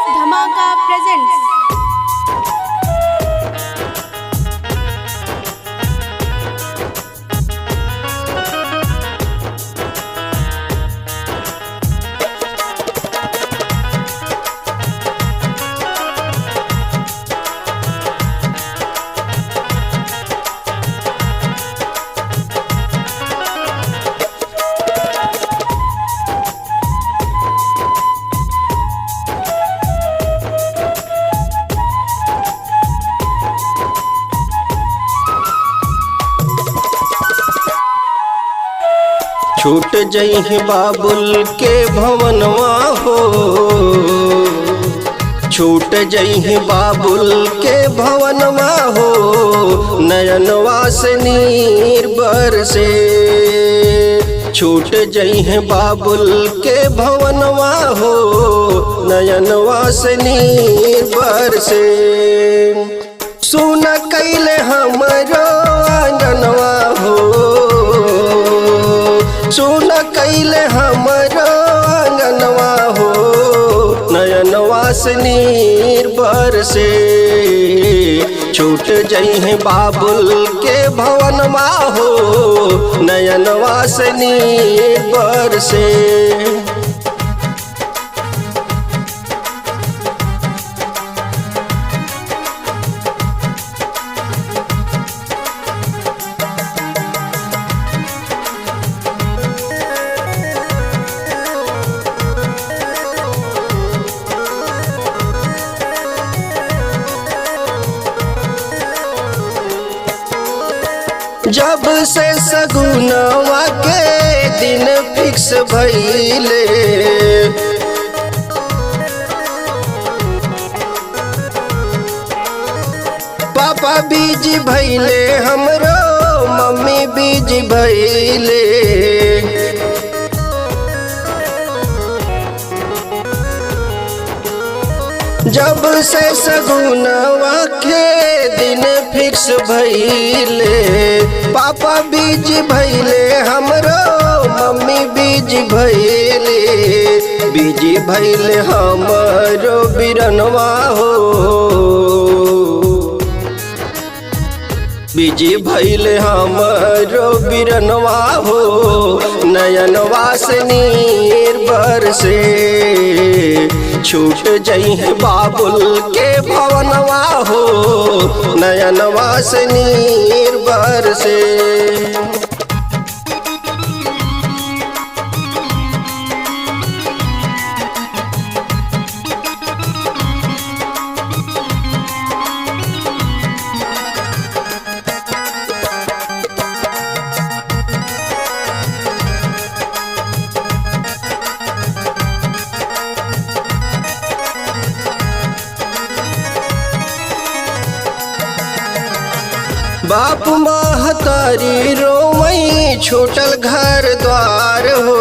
धमाका प्रेजेंट्स। छूट जइहि बाबुल के भवनवा हो, छूट जइहि बाबुल के भवनवा हो, नयनवा से नीर बरसे। छूट जइहि बाबुल के भवनवा हो, नयनवा से नीर बरसे। सुन कैले हमरो आंगनवा हो, सुन कैले हमरो आंगनवा हो, नयनवा से नीर बरसे। छूट जइहि बाबुल के भवनवा हो, नयनवा से नीर बरसे। जब से सगुनवा के दिन फिक्स भइले, पापा बीजी भइले हमरो, मम्मी बीजी भइले। जब से सगुनवा के दिन फिक्स भइले, पापा बीज भइले हमरो, मम्मी बीज भइले। बीजी भइले हमरो बिरनवा हो, बीजी भइले हमरो बिरनवा हो, नयनवा से नीर बरसे। छूट जइहि बाबुल के भवनवा हो, नयनवा से नीर बरसे। बाप महतारी रोवई, छूटल घर द्वार हो।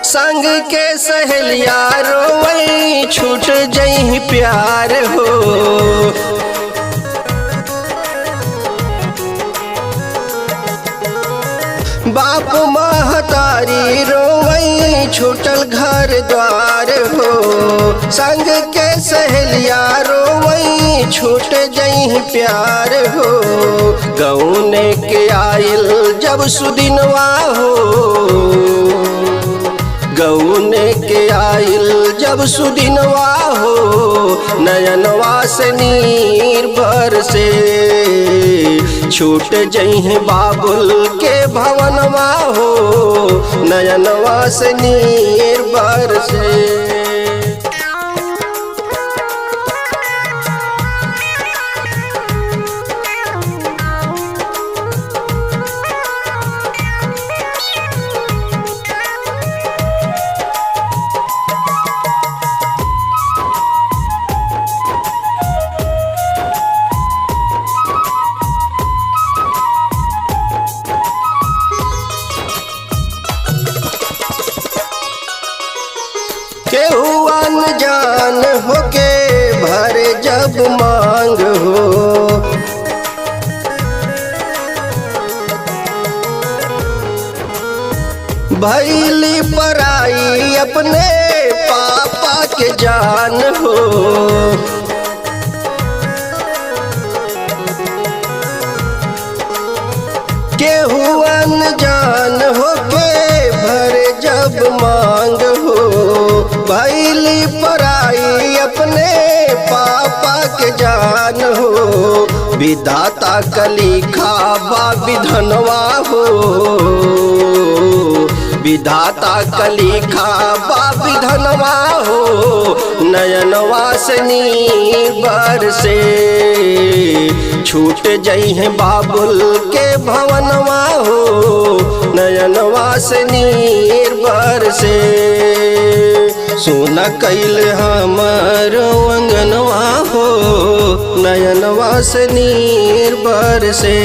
संग के सहेलिया रोवई, छूट जइहि प्यार हो। बाप महतारी रोवई, छूटल घर द्वार हो। संग के सहेलिया रोवई, छूट जइहि प्यार हो। गौने के आइल जब सुदिनवा हो, गौने के आइल जब सुदिनवा हो, नयनवा से नीर बरसे। छूट जइहि बाबुल के भवनवा हो, नयनवा से नीर बरसे। केहू अनजान होके भरे जब मांग हो, भैली पराई अपने पापा के जान हो। केहू अनजान हो के भरे जब मांग हो, भैली पराई अपने पापा के जान हो। विधाता कलिखा बा विधनवा हो, विधाता कलिखा बा विधनवा हो। नयनवा से नीर से छूट जई है बाबुल के भवनवा हो। नयनवा से नीर से सोना कैल हमार अंगनवा हो। नयनवा से नीर से